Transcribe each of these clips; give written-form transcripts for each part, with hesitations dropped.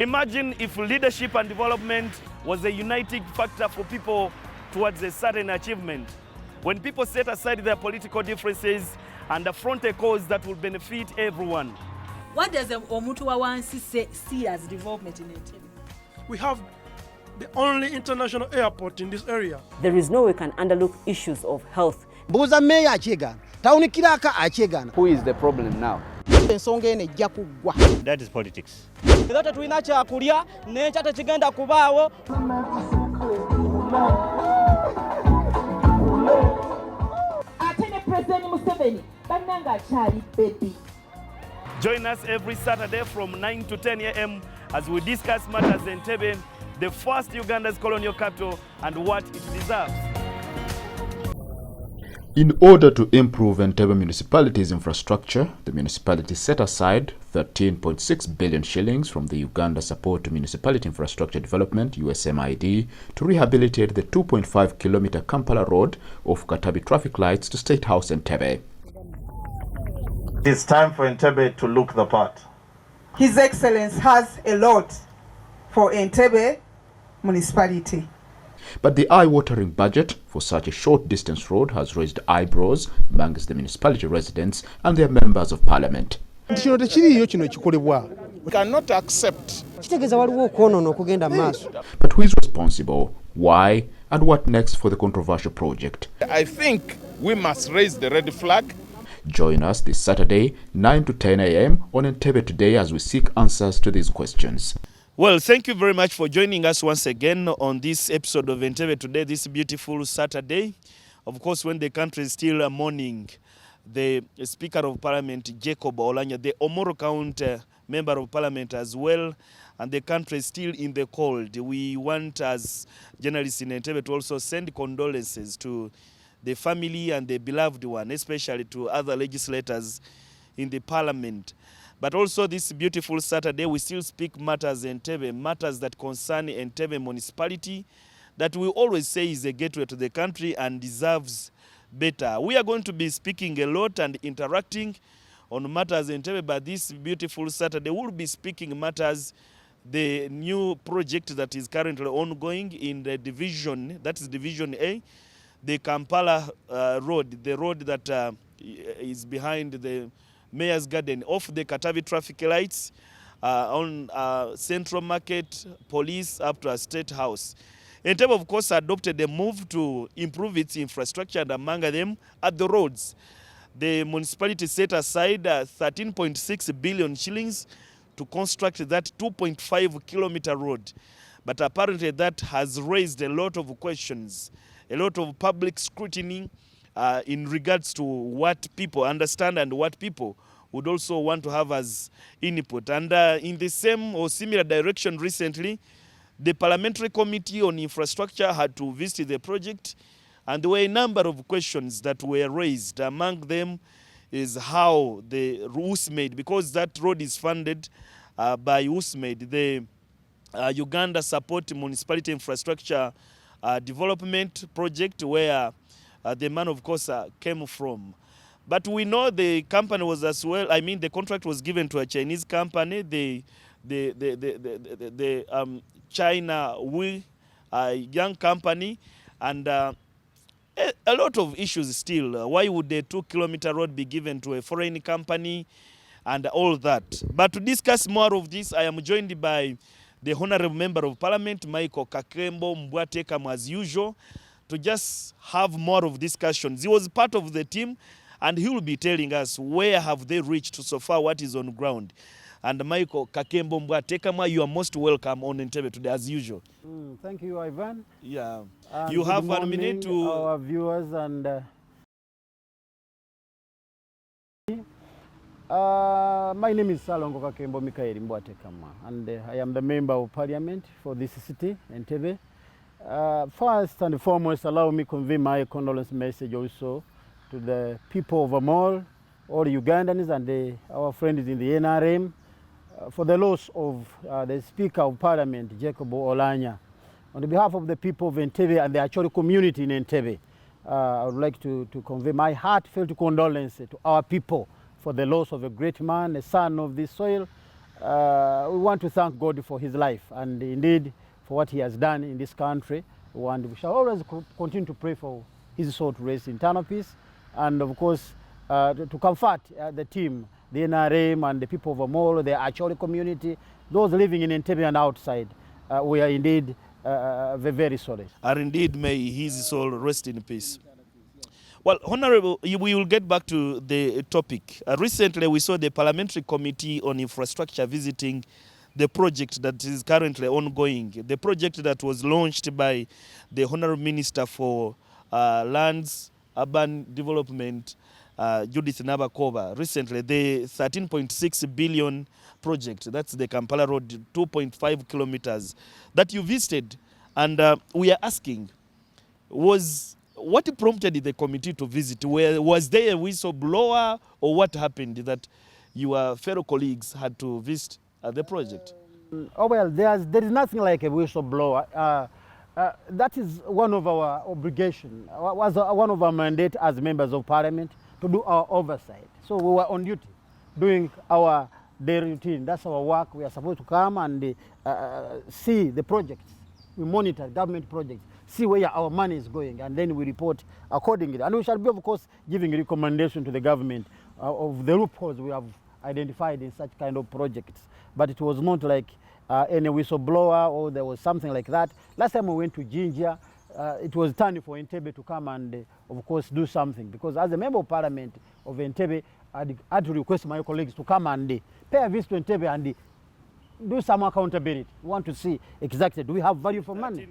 Imagine if leadership and development was a uniting factor for people towards a certain achievement. When people set aside their political differences and affront a cause that will benefit everyone. What does Omuntu wa wansi see as development in Entebbe? We have the only international airport in this area. There is no way we can underlook issues of health. Buza meya achegana. Tauni kiraka achegana. Who is the problem now? That is politics. Without tuina cha kulia necha tachigenda kubawo. Atene President Museveni bananga chali baby. Join us every Saturday from 9 to 10 a.m. as we discuss matters in Entebbe, the first Uganda's colonial capital, and what it deserves. In order to improve Entebbe municipality's infrastructure, the municipality set aside 13.6 billion shillings from the Uganda Support to Municipality Infrastructure Development (USMID) to rehabilitate the 2.5-kilometer Kampala Road of Katabi traffic lights to State House Entebbe. It's time for Entebbe to look the part. His Excellency has a lot for Entebbe municipality. But the eye-watering budget for such a short-distance road has raised eyebrows amongst the municipality residents and their members of parliament. We cannot accept. But who is responsible, why, and what next for the controversial project? I think we must raise the red flag. Join us this Saturday, 9 to 10 a.m. on Entebbe Today as we seek answers to these questions. Well, thank you very much for joining us once again on this episode of Entebbe Today, this beautiful Saturday. Of course, when the country is still mourning the Speaker of Parliament, Jacob Oulanyah, the Omoro County Member of Parliament as well, and the country is still in the cold. We want, as journalists in Entebbe, to also send condolences to the family and the beloved one, especially to other legislators in the Parliament. But also this beautiful Saturday, we still speak matters in Entebbe, matters that concern Entebbe municipality, that we always say is a gateway to the country and deserves better. We are going to be speaking a lot and interacting on matters in Entebbe, but this beautiful Saturday we'll be speaking matters, the new project that is currently ongoing in the division, that is Division A, the Kampala Road, the road that is behind the Mayor's Garden, off the Katabi traffic lights, on Central Market, Police, up to a State House. Entebbe, of course, adopted a move to improve its infrastructure, and among them at the roads. The municipality set aside 13.6 billion shillings to construct that 2.5-kilometer road. But apparently that has raised a lot of questions, a lot of public scrutiny in regards to what people understand and what people would also want to have as input. And in the same or similar direction recently, the Parliamentary Committee on Infrastructure had to visit the project, and there were a number of questions that were raised. Among them is how the USMAID, because that road is funded by USMAID, the Uganda Support Municipality Infrastructure Development Project, where the man, of course, came from. But we know the company was as well, I mean, the contract was given to a Chinese company, the China young company, and a lot of issues still. Why would the 2-kilometer road be given to a foreign company and all that? But to discuss more of this, I am joined by the Honorable Member of Parliament, Michael Kakembo Mbwatekam, as usual, to just have more of discussions. He was part of the team, and he will be telling us where have they reached so far, what is on ground. And Michael Kakembo Mbwatekam, you are most welcome on Entebbe Today, as usual. Thank you, Ivan. Yeah. You have 1 minute to... our viewers and... my name is Salongo Kakembo Mikael Mbwatekam, and I am the Member of Parliament for this city, Entebbe. First and foremost, allow me to convey my condolence message also to the people of Amol, all Ugandans and our friends in the NRM, for the loss of the Speaker of Parliament, Jacob Oulanyah. On behalf of the people of Entebbe and the Acholi community in Entebbe, I would like to convey my heartfelt condolence to our people for the loss of a great man, a son of this soil, We want to thank God for his life and indeed for what he has done in this country. And we shall always continue to pray for his soul to rest in eternal peace. And of course, to comfort the team, the NRM and the people of Omolo, the Acholi community, those living in Entebbe and outside. We are indeed very sorry. And indeed, may his soul rest in peace. Well, Honorable, we will get back to the topic. Recently, we saw the Parliamentary Committee on Infrastructure visiting the project that is currently ongoing, the project that was launched by the Honorable Minister for Lands, Urban Development, Judith Nabakova. Recently, the 13.6 billion project, that's the Kampala Road, 2.5 kilometers, that you visited. And we are asking, what prompted the committee to visit? Was there a whistleblower, or what happened that your fellow colleagues had to visit the project? Oh, well, there is nothing like a whistleblower. That is one of our obligations, was one of our mandate as members of parliament to do our oversight. So we were on duty doing our daily routine. That's our work. We are supposed to come and see the projects. We monitor government projects, see where our money is going, and then we report accordingly. And we shall be, of course, giving recommendation to the government of the loopholes we have identified in such kind of projects. But it was not like any whistleblower or there was something like that. Last time we went to Jinja, it was time for Entebbe to come and, of course, do something. Because as a member of parliament of Entebbe, I had to request my colleagues to come and pay a visit to Entebbe and do some accountability. We want to see exactly, do we have value for money?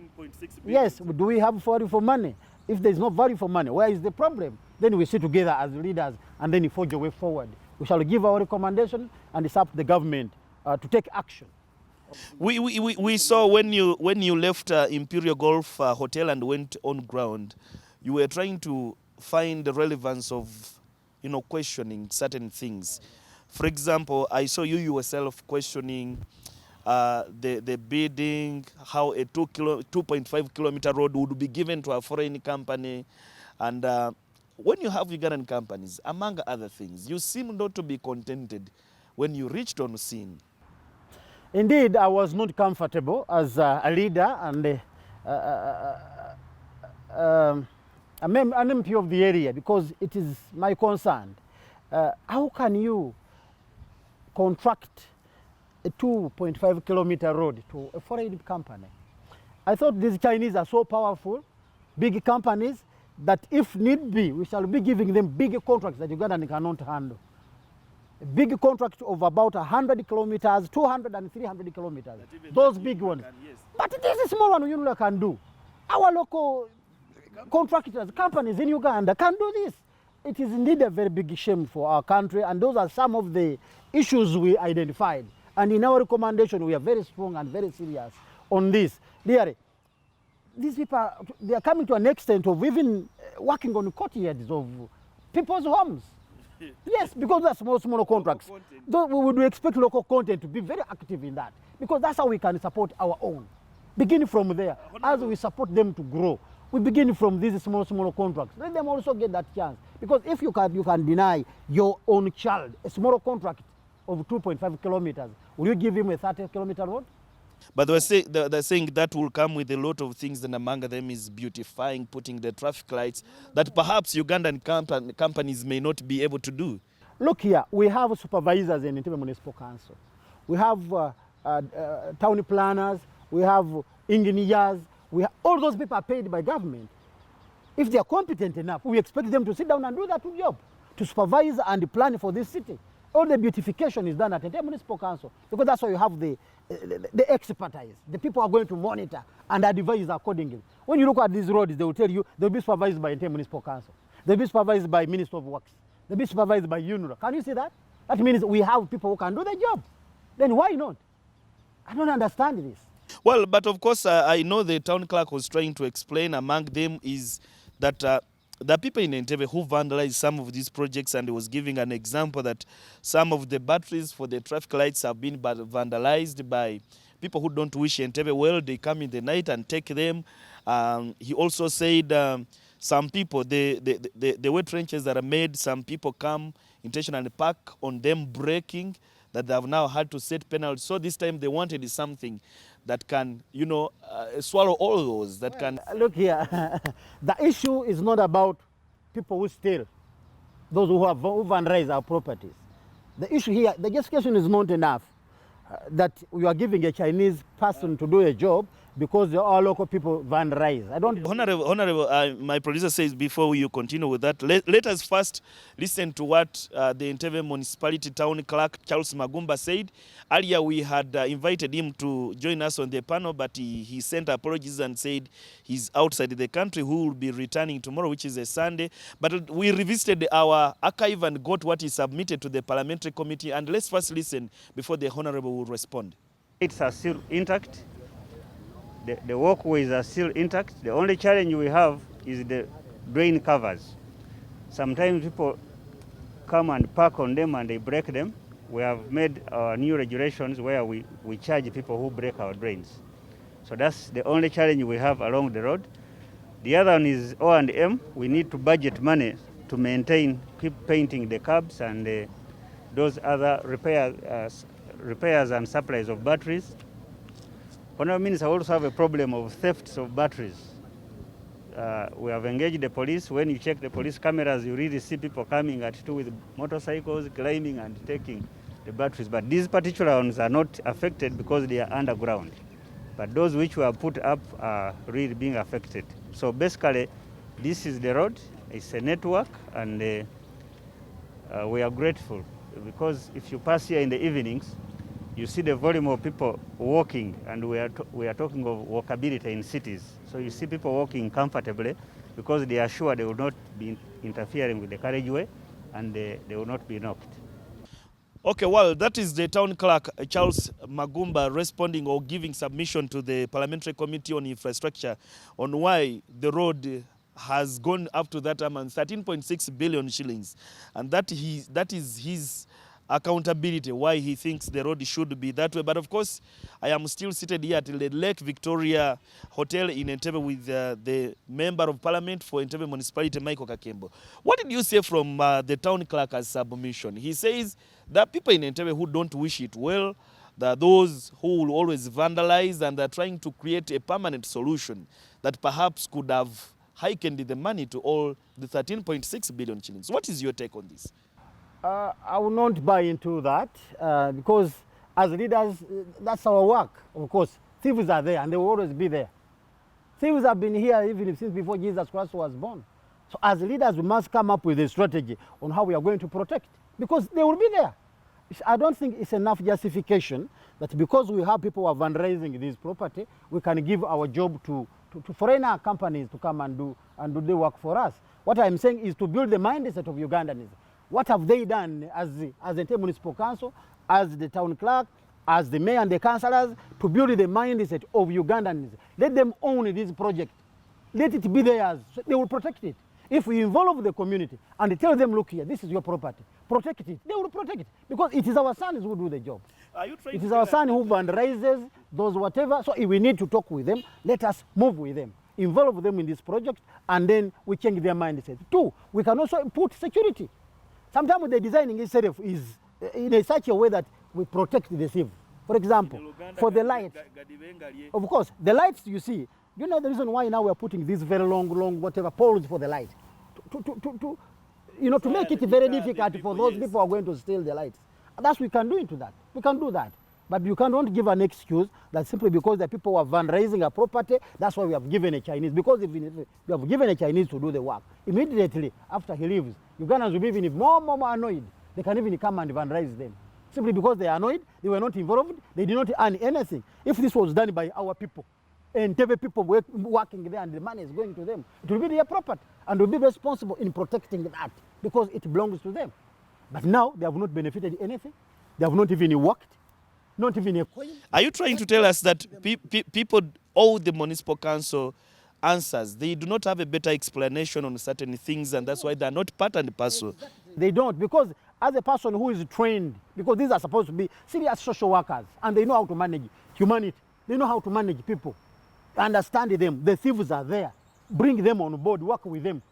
Yes, do we have value for money? If there is no value for money, where is the problem? Then we sit together as leaders and then we forge a way forward. We shall give our recommendation and it's up to the government to take action. We saw when you left Imperial Golf Hotel and went on ground, you were trying to find the relevance of, questioning certain things. For example, I saw you yourself questioning the bidding, how a 2.5 kilometer road would be given to a foreign company. And when you have Ugandan companies, among other things, you seem not to be contented when you reached on scene. Indeed, I was not comfortable as a leader and an MP of the area, because it is my concern. How can you contract a 2.5 kilometer road to a foreign company? I thought these Chinese are so powerful, big companies, that if need be, we shall be giving them big contracts that Uganda cannot handle. A big contract of about 100 kilometers, 200 and 300 kilometers. Those big ones. Yes. But this is small one UNULA can do. Our local contractors, companies in Uganda can do this. It is indeed a very big shame for our country, and those are some of the issues we identified. And in our recommendation, we are very strong and very serious on this. These people, they are coming to an extent of even working on courtyards of people's homes. Yes, because that's small contracts. Though we would expect local content to be very active in that, because that's how we can support our own. Beginning from there, as we support them to grow, we begin from these small contracts. Let them also get that chance. Because if you can deny your own child a small contract of 2.5 kilometers, will you give him a 30-kilometer road? But they're saying that will come with a lot of things, and among them is beautifying, putting the traffic lights that perhaps Ugandan companies may not be able to do. Look here, we have supervisors in Entebbe Municipal Council. We have town planners, we have engineers, all those people are paid by government. If they are competent enough, we expect them to sit down and do that job, to supervise and plan for this city. All the beautification is done at Entebbe Municipal Council, because that's why you have the expertise. The people are going to monitor and advise accordingly. When you look at these roads, they will tell you they'll be supervised by Entebbe Municipal Council. They'll be supervised by Minister of Works. They'll be supervised by UNRA. Can you see that? That means we have people who can do the job. Then why not? I don't understand this. Well, but of course, I know the town clerk was trying to explain. Among them is that the people in Entebbe who vandalized some of these projects, and he was giving an example that some of the batteries for the traffic lights have been vandalized by people who don't wish Entebbe well. They come in the night and take them. He also said some people, the way trenches that are made, some people come intentionally park on them, breaking, that they have now had to set penalties. So this time they wanted something that can, swallow all those, that can... Look here, the issue is not about people who steal, those who vandalize our properties. The issue here, the justification is not enough that you are giving a Chinese person to do a job because our local people vandalize. I don't... Honorable, my producer says before you continue with that, let us first listen to what the Entebbe Municipality Town Clerk Charles Magumba said. Earlier we had invited him to join us on the panel, but he sent apologies and said he's outside the country, who will be returning tomorrow, which is a Sunday. But we revisited our archive and got what he submitted to the parliamentary committee. And let's first listen before the Honorable will respond. It's still intact. The walkways are still intact. The only challenge we have is the drain covers. Sometimes people come and park on them and they break them. We have made our new regulations where we charge people who break our drains. So that's the only challenge we have along the road. The other one is O&M. We need to budget money to maintain, keep painting the curbs and those other repairs and supplies of batteries. Honourable Minister, also have a problem of thefts of batteries. We have engaged the police. When you check the police cameras, you really see people coming at 2 with motorcycles, climbing and taking the batteries. But these particular ones are not affected because they are underground. But those which were put up are really being affected. So basically, this is the road. It's a network, and we are grateful because if you pass here in the evenings, you see the volume of people walking, and we are talking of walkability in cities. So you see people walking comfortably because they are sure they will not be interfering with the carriageway and they will not be knocked. Okay, well, that is the town clerk, Charles Magumba, responding or giving submission to the parliamentary committee on infrastructure on why the road has gone up to that amount, 13.6 billion shillings. And that is his accountability, why he thinks the road should be that way. But of course, I am still seated here at the Lake Victoria Hotel in Entebbe with the Member of Parliament for Entebbe Municipality, Michael Kakembo. What did you say from the town clerk as submission? He says that people in Entebbe who don't wish it well, there are those who will always vandalize, and they're trying to create a permanent solution that perhaps could have heightened the money to all the 13.6 billion shillings. What is your take on this? I will not buy into that because as leaders, that's our work. Of course, thieves are there and they will always be there. Thieves have been here even since before Jesus Christ was born. So as leaders, we must come up with a strategy on how we are going to protect, because they will be there. I don't think it's enough justification that because we have people who are vandalizing this property, we can give our job to foreigner companies to come and do the work for us. What I'm saying is to build the mindset of Ugandans. What have they done as the Entebbe Municipal Council, as the town clerk, as the mayor and the councillors, to build the mindset of Ugandans? Let them own this project. Let it be theirs. So they will protect it. If we involve the community and tell them, look here, this is your property, protect it, they will protect it. Because it is our sons who do the job. It is our son who vandalizes, those whatever. So if we need to talk with them, let us move with them, involve them in this project, and then we change their mindset. 2, we can also put security. Sometimes the designing itself is in such a way that we protect the thief. For example, for the lights, of course, the lights you see, you know the reason why now we are putting these very long whatever poles for the light, to make it very difficult for those people who are going to steal the lights. That's we can do into that. We can do that. But you cannot give an excuse that simply because the people who are vandalizing a property, that's why we have given a Chinese. Because if we have given a Chinese to do the work, immediately after he leaves, Ugandans will be even more annoyed. They can even come and vandalize them. Simply because they are annoyed, they were not involved, they did not earn anything. If this was done by our people, and people working there and the money is going to them, it will be their property and will be responsible in protecting that because it belongs to them. But now they have not benefited anything. They have not even worked. Not even a coin. Are you trying to tell us that people owe the municipal council answers? They do not have a better explanation on certain things, and that's why they are not part and parcel? They don't, because as a person who is trained, because these are supposed to be serious social workers, and they know how to manage humanity. They know how to manage people. Understand them. The thieves are there. Bring them on board, work with them.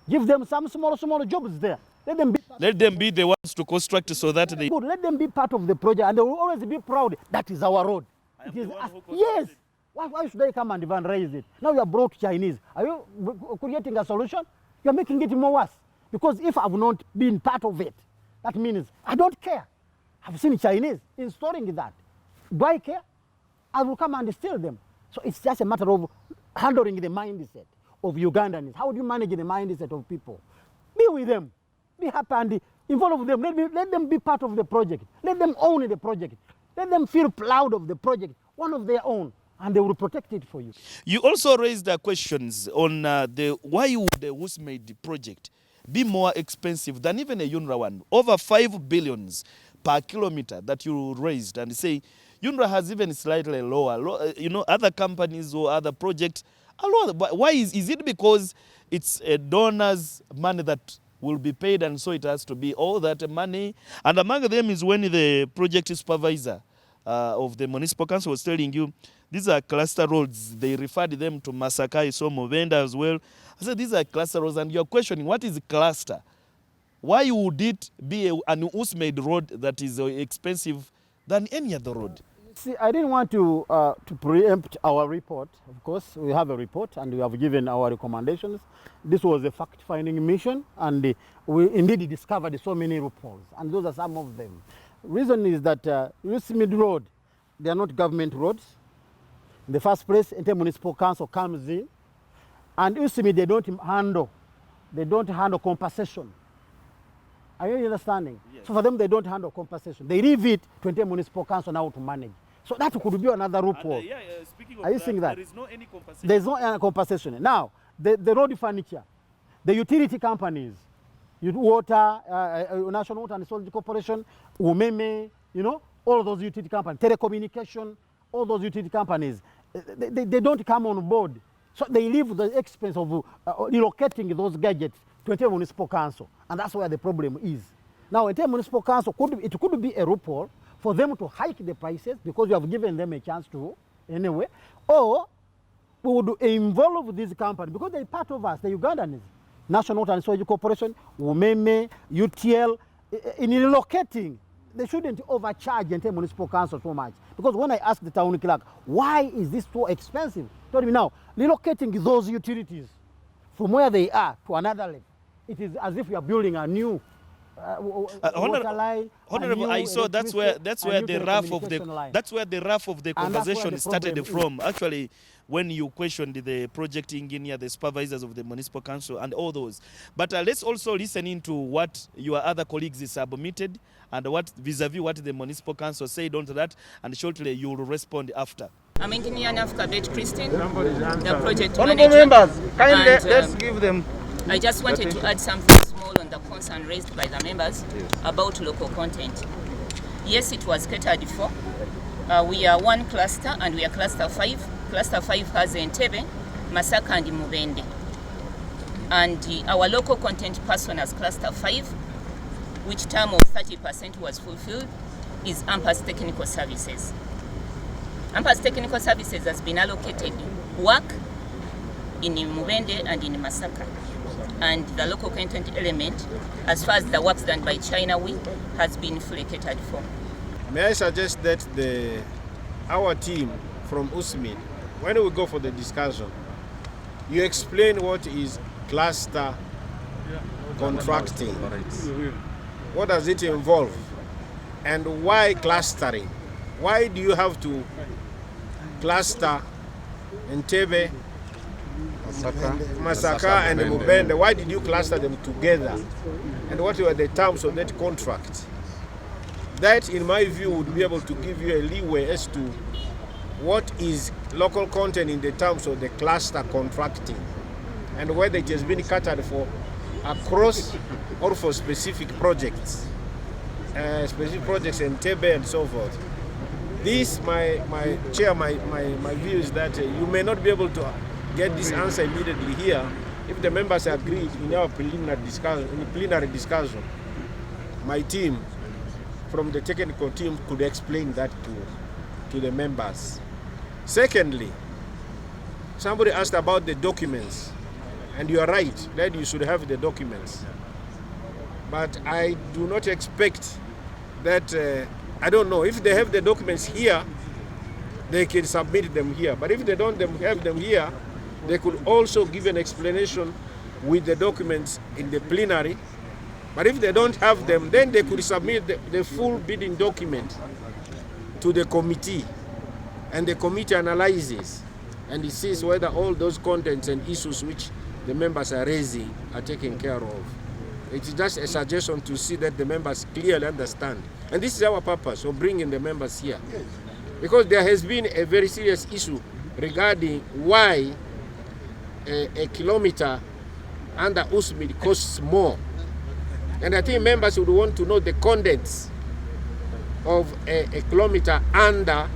Give them some small jobs there. Let them be the ones to construct so that they... Good. Let them be part of the project, and they will always be proud. That is our road. It is yes. Why should they come and even raise it? Now you have brought Chinese. Are you creating a solution? You are making it more worse. Because if I've not been part of it, that means I don't care. I've seen Chinese installing that. Do I care? I will come and steal them. So it's just a matter of handling the mindset of Ugandans. How do you manage the mindset of people? Be with them. Be happy and involve them. Let them be part of the project. Let them own the project. Let them feel proud of the project, one of their own, and they will protect it for you. You also raised questions on why would the Usmade project be more expensive than even a UNRWA one? Over 5 billions per kilometer that you raised, and say UNRWA has even slightly lower. Other companies or other projects are lower. But why is it because it's a donor's money that will be paid, and so it has to be all that money? And among them is when the project supervisor of the municipal council was telling you, these are cluster roads. They referred them to Masakai, so Movenda as well. I said, these are cluster roads, and you're questioning, what is cluster? Why would it be an Usmade road that is expensive than any other road? See, I didn't want to preempt our report. Of course, we have a report, and we have given our recommendations. This was a fact-finding mission, and we indeed discovered so many loopholes, and those are some of them. Reason is that Usmade Road, they are not government roads. In the first place, Entebbe Municipal Council comes in, and Usmade, they don't handle compensation. Are you understanding? Yes. So for them, they don't handle compensation. They leave it to Entebbe Municipal Council now to manage. So that could be another loophole. Speaking of Are you seeing that? There is no any compensation. There is no compensation. Now, the road furniture, the utility companies, water, National Water and Storage Corporation, Umeme, all those utility companies, telecommunication, all those utility companies, they don't come on board. So they leave the expense of relocating those gadgets to Entebbe Municipal Council, and that's where the problem is. Now, Entebbe Municipal Council, it could be a loophole for them to hike the prices because you have given them a chance to anyway, or we would involve this company because they're part of us, the Ugandans. National Water and Storage Corporation, Umeme, UTL, in relocating, they shouldn't overcharge Entebbe Municipal Council so much. Because when I asked the town clerk, why is this so expensive? He told me now, relocating those utilities from where they are to another level, it is as if you are building a new water line. Honorable, I saw that's where the rough of the conversation started from. Actually, when you questioned the project engineer, the supervisors of the municipal council, and all those. But let's also listen into what your other colleagues submitted and what vis-a-vis what the municipal council said onto that, and shortly you will respond after. I'm Engineer Nafka Christine, the project Honorable manager. Members, kindly let's give them. I just wanted to add something small on the concern raised by the members about local content. Yes, it was catered for. We are one cluster and we are cluster 5. Cluster 5 has Entebbe, Masaka and Mubende. And our local content person as cluster 5, which term of 30% was fulfilled, is AMPAS Technical Services. AMPAS Technical Services has been allocated work in Mubende and in Masaka. And the local content element, as far as the works done by China has been fully catered for. May I suggest that our team from Usmade, when we go for the discussion, you explain what is cluster contracting. What does it involve? And why clustering? Why do you have to cluster Entebbe, Masaka and Mubende? Why did you cluster them together? And what were the terms of that contract? That, in my view, would be able to give you a leeway as to what is local content in the terms of the cluster contracting and whether it has been catered for across or for specific projects, Entebbe and so forth. This, my view is that you may not be able to get this answer immediately here if the members agreed in our plenary discussion. My team from the technical team could explain that to the members. Secondly, somebody asked about the documents, and you are right that you should have the documents. But I do not expect that, I don't know, if they have the documents here, they can submit them here. But if they don't have them here, they could also give an explanation with the documents in the plenary. But if they don't have them, then they could submit the full bidding document to the committee, and the committee analyzes and it sees whether all those contents and issues which the members are raising are taken care of. It's just a suggestion to see that the members clearly understand. And this is our purpose of bringing the members here. Because there has been a very serious issue regarding why a kilometer under USMID costs more. And I think members would want to know the contents of a kilometer under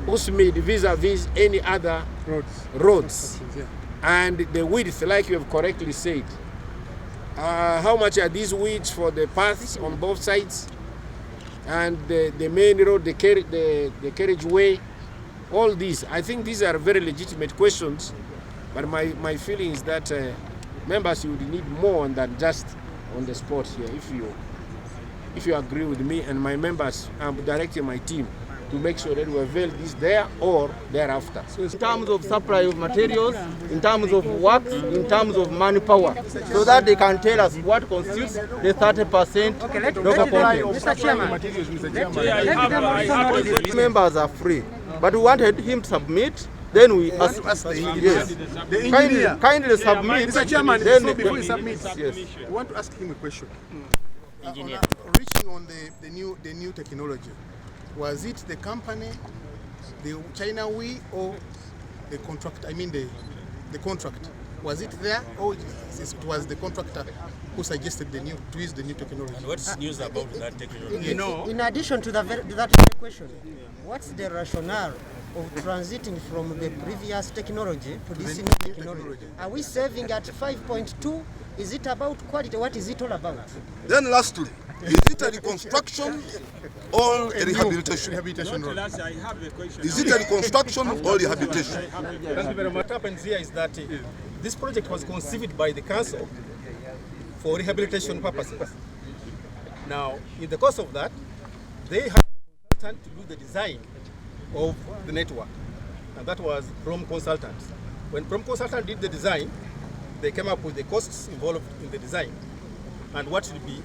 USMID vis-a-vis any other roads. And the width, like you have correctly said. How much are these widths for the paths on both sides? And the main road, the carriageway, all these. I think these are very legitimate questions, but my feeling is that members would need more than just on the spot here. If you agree with me and my members, I'm directing my team to make sure that we avail this there or thereafter. So in terms of supply of materials, in terms of works, in terms of manpower, so that they can tell us what constitutes the 30% local content. Mr. Chairman, Members are free, but we wanted him to submit. Then we ask the engineer. Yes. The engineer. Kindly submit. Mr. Chairman, then so before he submits, yes. we want to ask him a question. Engineer. Reaching on the new technology, was it the company, the China we, or the contract? I mean the contract. Was it there, or it was the contractor who suggested to use the new technology? And what's news about that technology? You know, in addition to that question, what's the rationale of transiting from the previous technology to this new technology? Are we saving at 5.2? Is it about quality? What is it all about? Then lastly, is it a reconstruction or a rehabilitation? Road. Is it a reconstruction or rehabilitation? What happens here is that this project was conceived by the council for rehabilitation purposes. Now, in the course of that, they had a consultant to do the design of the network, and that was Prom Consultants. When Prom Consultant did the design, they came up with the costs involved in the design and what will be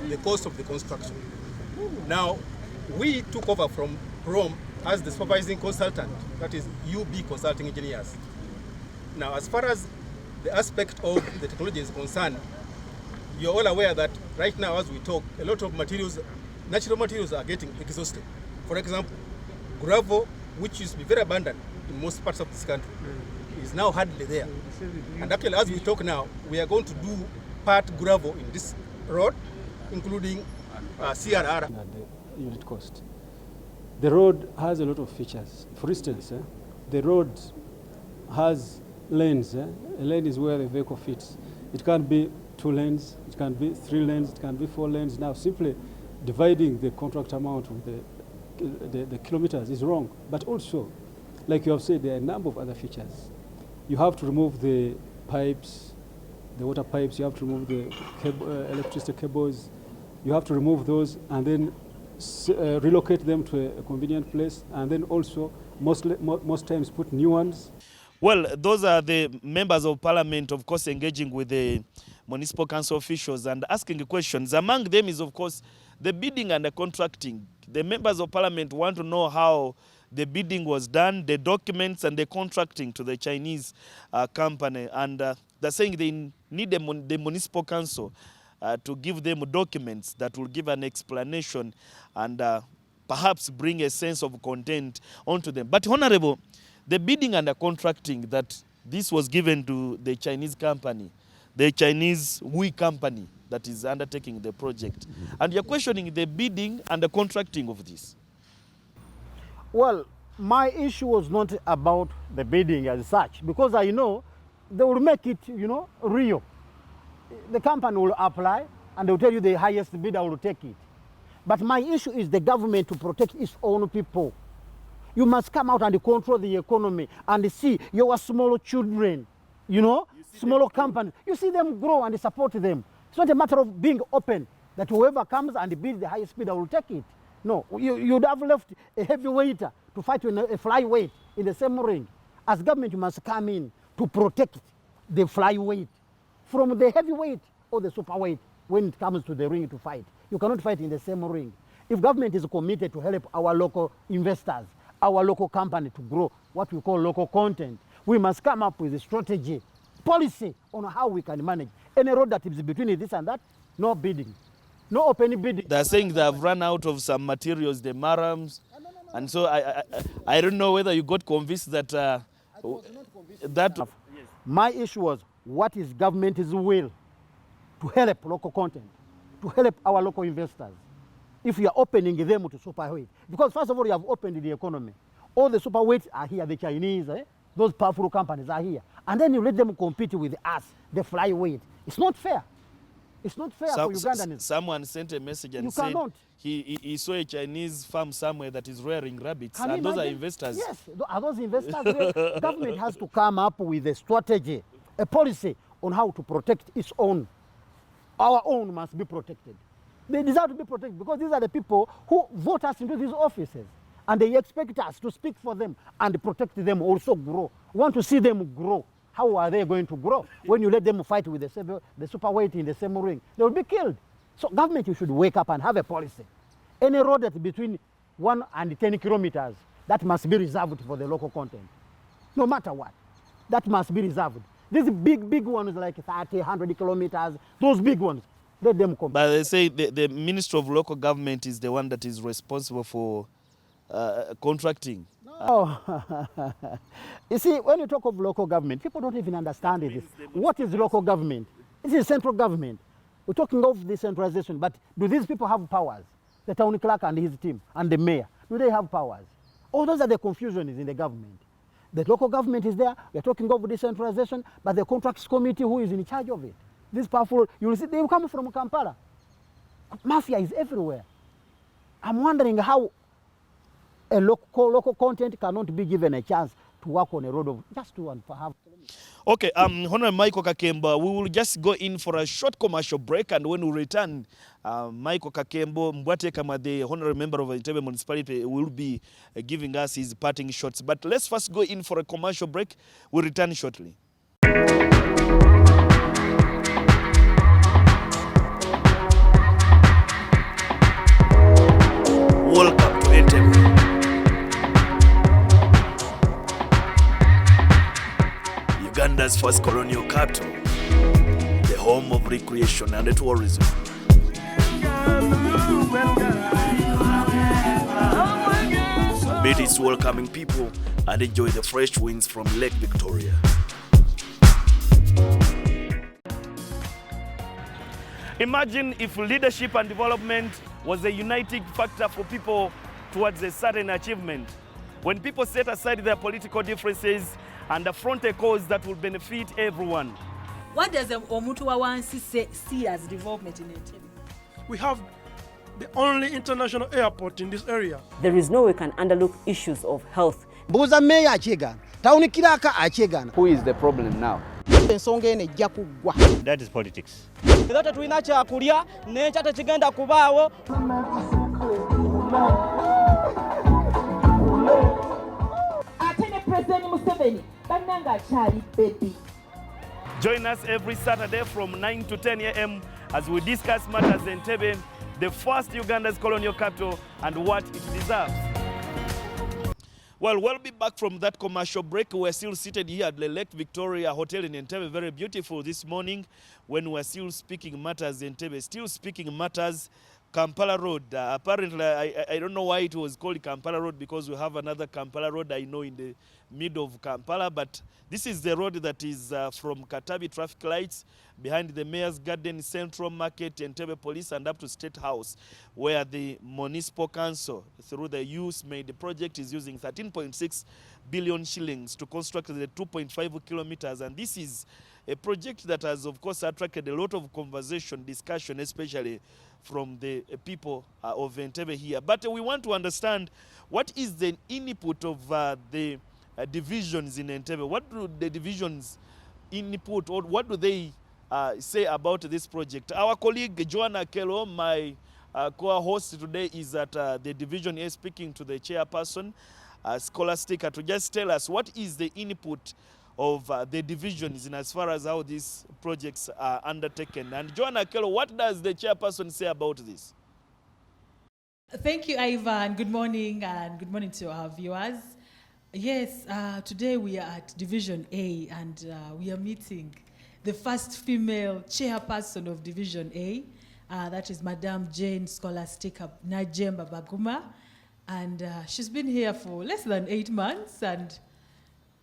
the cost of the construction. Now, we took over from Prom as the supervising consultant, that is UB Consulting Engineers. Now, as far as the aspect of the technology is concerned, you're all aware that right now as we talk, a lot of materials, natural materials are getting exhausted. For example, gravel, which used to be very abundant in most parts of this country, is now hardly there. And actually, as we talk now, we are going to do part gravel in this road, including CRR. The unit cost. The road has a lot of features. For instance, the road has lanes. A lane is where the vehicle fits. It can be 2 lanes, it can be 3 lanes, it can be 4 lanes. Now, simply dividing the contract amount with the kilometers is wrong. But also, like you have said, there are a number of other features. You have to remove the pipes, the water pipes, you have to remove the electricity cables, you have to remove those and then relocate them to a convenient place, and then also most times put new ones. Well, those are the members of parliament, of course, engaging with the municipal council officials and asking questions. Among them is, of course, the bidding and the contracting. The members of parliament want to know how the bidding was done, the documents and the contracting to the Chinese company. And they're saying they need the municipal council to give them documents that will give an explanation and perhaps bring a sense of content onto them. But Honorable, the bidding and the contracting that this was given to the Chinese company, the Chinese company that is undertaking the project, and you're questioning the bidding and the contracting of this. Well, my issue was not about the bidding as such, because I know they will make it, real. The company will apply and they will tell you the highest bidder will take it. But my issue is the government to protect its own people. You must come out and control the economy and see your small children, small companies. You see them grow and support them. It's not a matter of being open, that whoever comes and builds the highest speed, I will take it. No, you'd have left a heavyweight to fight with a flyweight in the same ring. As government, you must come in to protect the flyweight from the heavyweight or the superweight when it comes to the ring to fight. You cannot fight in the same ring. If government is committed to help our local investors, our local company to grow what we call local content, we must come up with a strategy, policy on how we can manage. Any road that is between this and that, no bidding. No open bidding. They're saying they have run out of some materials, the marams. And so I don't know whether you got convinced that... My issue was, what is government's will to help local content, to help our local investors? If you are opening them to superweight. Because first of all, you have opened the economy. All the superweights are here, the Chinese, those powerful companies are here. And then you let them compete with us, the flyweight. It's not fair. It's not fair for Ugandans. Someone sent a message and said he saw a Chinese farm somewhere that is rearing rabbits, and those are investors. Yes, are those investors? Government has to come up with a strategy, a policy on how to protect its own. Our own must be protected. They deserve to be protected because these are the people who vote us into these offices, and they expect us to speak for them and protect them, also grow. We want to see them grow. How are they going to grow? When you let them fight with the superweight in the same ring, they will be killed. So government, you should wake up and have a policy. Any road that's between 1 and 10 kilometers, that must be reserved for the local content. No matter what, that must be reserved. These big ones like 30, 100 kilometers, those big ones, let them come. But they say the Minister of Local Government is the one that is responsible for contracting. Oh, you see, when you talk of local government, people don't even understand this. What is local government? It is central government. We're talking of decentralization, but do these people have powers? The town clerk and his team and the mayor, do they have powers? Oh, those are the confusions in the government. The local government is there, we're talking of decentralization, but the contracts committee, who is in charge of it? These powerful, you will see, they will come from Kampala. Mafia is everywhere. I'm wondering how a local content cannot be given a chance to work on a road of just 2.5 kilometers. Okay, Honorable Michael Kakembo, we will just go in for a short commercial break, and when we return, Michael Kakembo, Mbwate Kama, the honorable member of Entebbe Municipality, will be giving us his parting shots. But let's first go in for a commercial break. We'll return shortly. Welcome to Entebbe, Uganda's first colonial capital, the home of recreation and tourism. Meet its welcoming people and enjoy the fresh winds from Lake Victoria. Imagine if leadership and development was a uniting factor for people towards a certain achievement. When people set aside their political differences and affront a cause that will benefit everyone. What does Omuntu wa wansi see as development in Entebbe? We have the only international airport in this area. There is no way we can underlook issues of health. Mbuuza meya akyegana, tawunikiraka akyegana. Who is the problem now? Ensonga eno ejja kuggwa. That is politics. Era tetulina kyakulya n'ekya tekigenda kubaawo. Ate ne President Museveni bannanga akyali baby. Join us every Saturday from 9 to 10 a.m. as we discuss matters in Entebbe, the first Uganda's colonial capital, and what it deserves. Well, we'll be back from that commercial break. We're still seated here at the Lake Victoria Hotel in Entebbe, very beautiful this morning, when we're still speaking matters in Entebbe, still speaking matters Kampala Road. Apparently, I don't know why it was called Kampala Road, because we have another Kampala Road I know in the middle of Kampala, but this is the road that is from Katabi traffic lights, behind the Mayor's Garden, Central Market, Entebbe Police, and up to State House, where the Municipal Council, through the use-made project, is using 13.6 billion shillings to construct the 2.5 kilometers. And this is a project that has, of course, attracted a lot of conversation, discussion, especially from the people of Entebbe here. But we want to understand what is the input of the divisions in Entebbe. What do the divisions input, or what do they say about this project. Our colleague Joanna Kello, my co-host today, is at the Division A speaking to the chairperson, Scholastica, to just tell us what is the input of the divisions in as far as how these projects are undertaken. And Joanna Kello, what does the chairperson say about this? Thank you, Ivan. Good morning, and good morning to our viewers. Yes, today we are at Division A, and we are meeting the first female chairperson of Division A. That is Madame Jane Scholastica Najemba Baguma. And she's been here for less than 8 months, and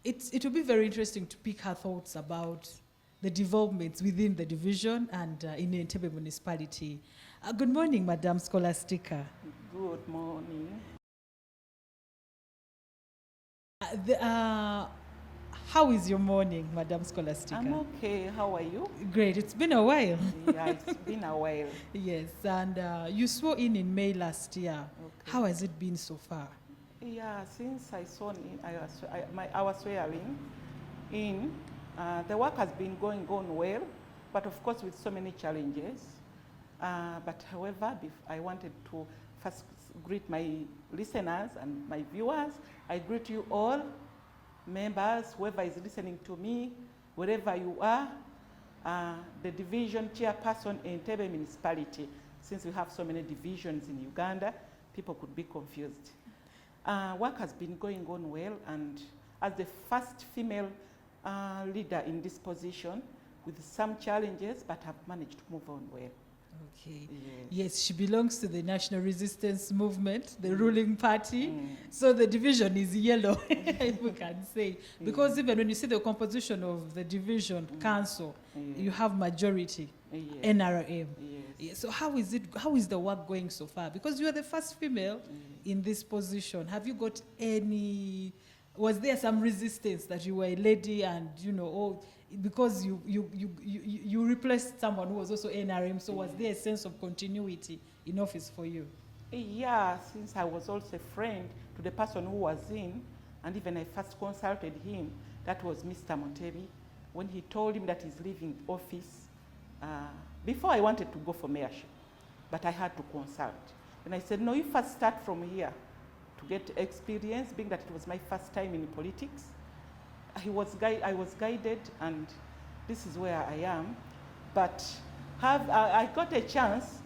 it will be very interesting to pick her thoughts about the developments within the division and in the Entebbe municipality. Good morning, Madame Scholastica. Good morning. How is your morning, Madame Scholastica? I'm okay. How are you? Great. It's been a while. Yeah, it's been a while. Yes, and you swore in May last year. Okay. How has it been so far? Yeah, since I was swearing in, the work has been going on well, but of course with so many challenges. But however, I wanted to first greet my listeners and my viewers. I greet you all, members, whoever is listening to me, wherever you are, the division chairperson in Entebbe municipality. Since we have so many divisions in Uganda, people could be confused. Work has been going on well, and as the first female leader in this position, with some challenges, but have managed to move on well. Okay. Yes, she belongs to the National Resistance Movement, the ruling party. So the division is yellow, if we can say. Because even when you see the composition of the division council, you have majority, NRM. Yes. So how is the work going so far? Because you are the first female in this position. Have you got was there some resistance that you were a lady and, because you replaced someone who was also NRM, so was there a sense of continuity in office for you? Yeah, since I was also a friend to the person who was in, and even I first consulted him, that was Mr. Entebbe, when he told him that he's leaving office. Before I wanted to go for mayorship, but I had to consult. And I said, no, you first start from here to get experience, being that it was my first time in politics. I was guided, and this is where I am. But I got a chance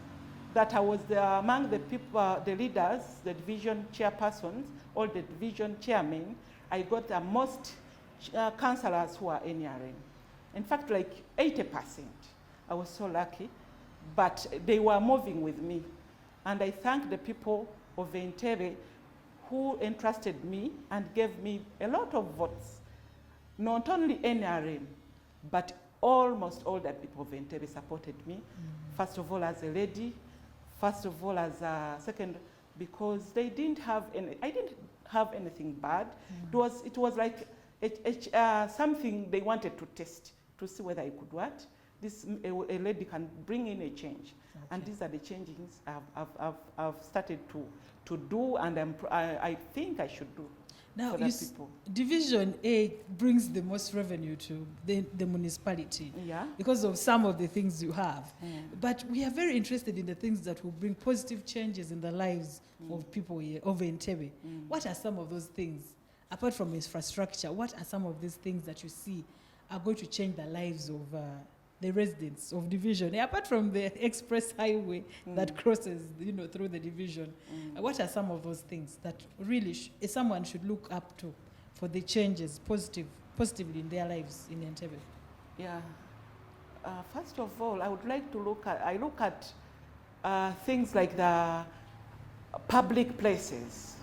that I was among the people, the leaders, the division chairpersons, or the division chairmen. I got the most councillors who are NRM. In fact, like 80%. I was so lucky, but they were moving with me. And I thank the people of Entebbe who entrusted me and gave me a lot of votes. Not only NRM, but almost all the people of Entebbe supported me. First of all, as a lady. First of all, as a second, because they didn't have I didn't have anything bad. It was like something they wanted to test to see whether it could work. A lady can bring in a change. Okay. And these are the changes I've started to do, and I think I should do. Now, people. Division A brings the most revenue to the municipality, because of some of the things you have. But we are very interested in the things that will bring positive changes in the lives of people here, of Entebbe. What are some of those things? Apart from infrastructure, what are some of these things that you see are going to change the lives of the residents of Division A, apart from the express highway that crosses, through the division? What are some of those things that really someone should look up to for the changes positively in their lives in Entebbe? Yeah. First of all, I would like to look at things like the public places.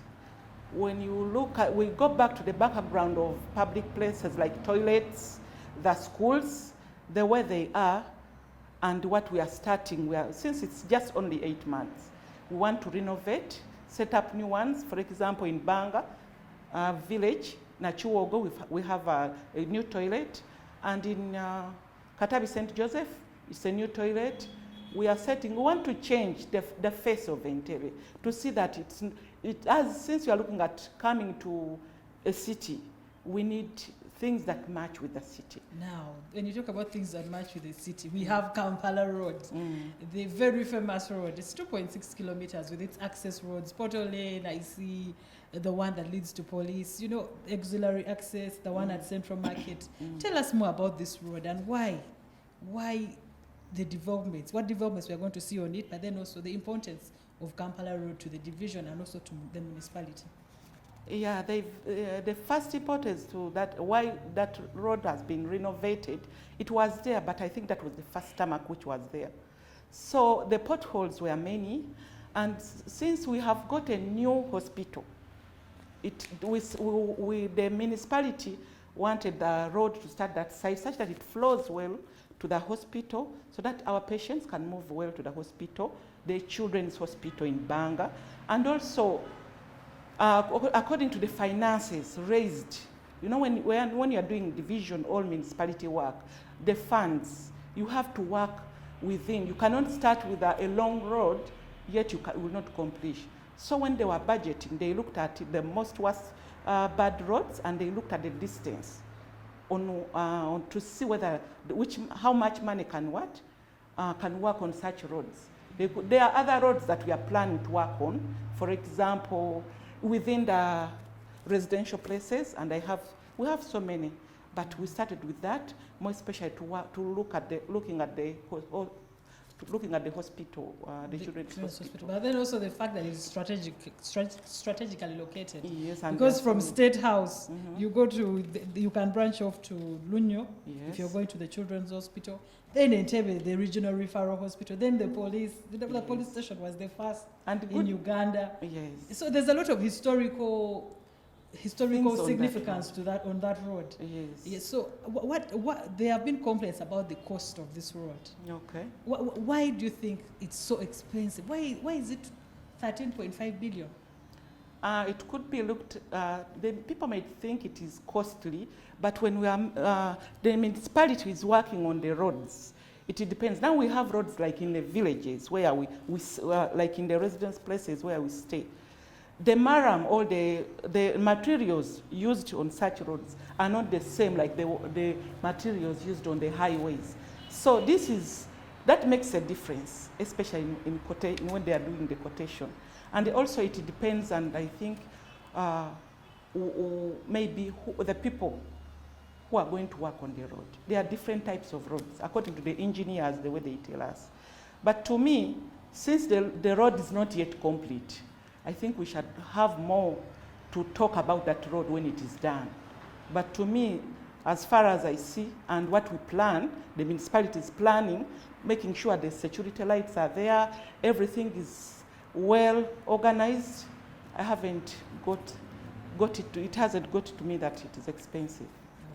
When you we go back to the background of public places like toilets, the schools, the way they are, and what we are starting. Since it's just only 8 months, we want to renovate, set up new ones. For example, in Banga village, Nachuogo, we have a new toilet. And in Katabi St. Joseph, it's a new toilet. We want to change the face of Entebbe to see that since you are looking at coming to a city, we need things that match with the city. Now, when you talk about things that match with the city, we have Kampala Road, the very famous road. It's 2.6 kilometers with its access roads, Portal Lane, I see the one that leads to police, you know, auxiliary access, the one at Central Market. Tell us more about this road and why the developments, what developments we are going to see on it, but then also the importance of Kampala Road to the division and also to the municipality. Yeah, the first importance to that, why that road has been renovated, it was there, but I think that was the first tarmac which was there. So the potholes were many, and since we have got a new hospital, the municipality wanted the road to start that side such that it flows well to the hospital so that our patients can move well to the hospital, the children's hospital in Banga, and also according to the finances raised, you know, when you are doing division or municipality work, the funds, you have to work within. You cannot start with a long road, yet you will not complete. So when they were budgeting, they looked at the most worst bad roads, and they looked at the distance to see whether how much money can work on such roads. There are other roads that we are planning to work on. For example, within the residential places, and we have so many, but we started with that, more especially to look at the hospital, the children's hospital. But then also the fact that it's strategically located. Yes, because from State House, you go to, you can branch off to Lunyo, if you're going to the children's hospital. Then Entebbe, the regional referral hospital. Then the police, the police station was the first in Uganda. Yes. So there's a lot of historical significance to that on that road. Yes. So what there have been complaints about the cost of this road. Okay. Why do you think it's so expensive? Why is it 13.5 billion? It could be looked. The people might think it is costly, but when the municipality is working on the roads, it depends. Now we have roads like in the villages where we like in the residence places where we stay. The maram or the materials used on such roads are not the same like the materials used on the highways. So that makes a difference, especially when they are doing the quotation. And also it depends, and I think maybe the people who are going to work on the road. There are different types of roads, according to the engineers, the way they tell us. But to me, since the road is not yet complete, I think we should have more to talk about that road when it is done. But to me, as far as I see and what we plan, the municipality is planning, making sure the security lights are there, everything is well organized. I haven't it hasn't got to me that it is expensive.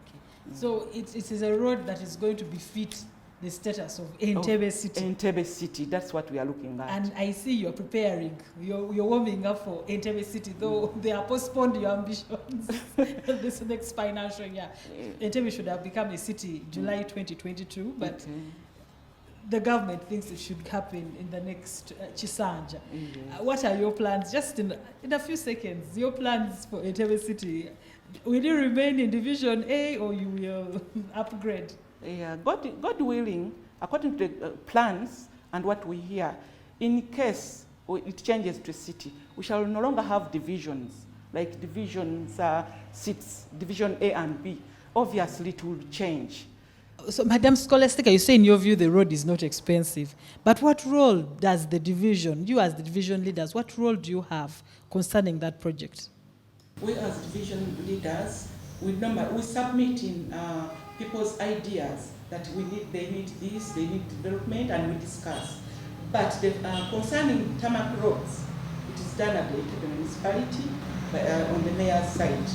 Okay. So it is a road that is going to befit the status of Entebbe City. Entebbe City, that's what we are looking at. And I see you're preparing, you're warming up for Entebbe City, though they are postponed your ambitions this next financial year. Entebbe should have become a city July 2022, but the government thinks it should happen in the next Chisanja. What are your plans? Just in a few seconds, your plans for Entebbe City. Will you remain in Division A or you will upgrade? Yeah, God willing, according to the plans and what we hear, in case it changes to a city, we shall no longer have divisions, like divisions, seats, Division A and B. Obviously, it will change. So, Madam Scholastica, you say in your view the road is not expensive. But what role does the division, you as the division leaders, what role do you have concerning that project? We as division leaders, we submit in people's ideas that they need this, they need development, and we discuss. But concerning tarmac roads, it is done at the municipality on the mayor's side.